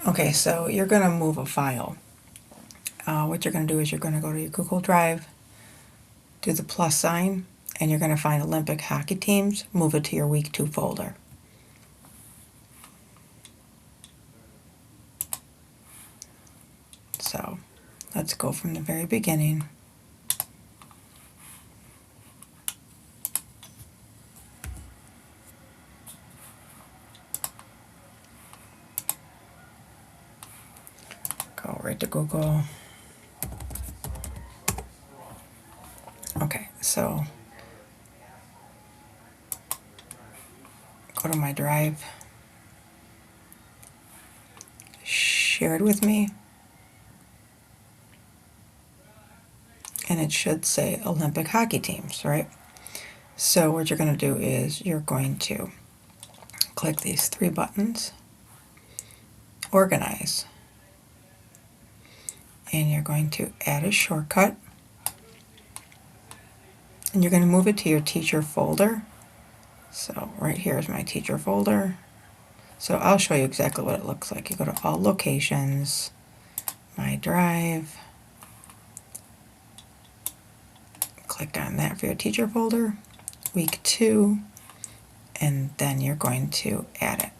Okay, so you're going to move a file. What you're going to do is you're going to go to your Google Drive, do the plus sign, and you're going to find Olympic hockey teams, move it to your week 2 folder. So let's go from the very beginning. Go right to Google. Okay, so go to my drive, share it with me, and it should say Olympic hockey teams, right? So what you're going to do is you're going to click these 3 buttons, organize, and you're going to add a shortcut, and you're going to move it to your teacher folder. So right here is my teacher folder. So I'll show you exactly what it looks like. You go to all locations, my drive, click on that for your teacher folder, week 2, and then you're going to add it.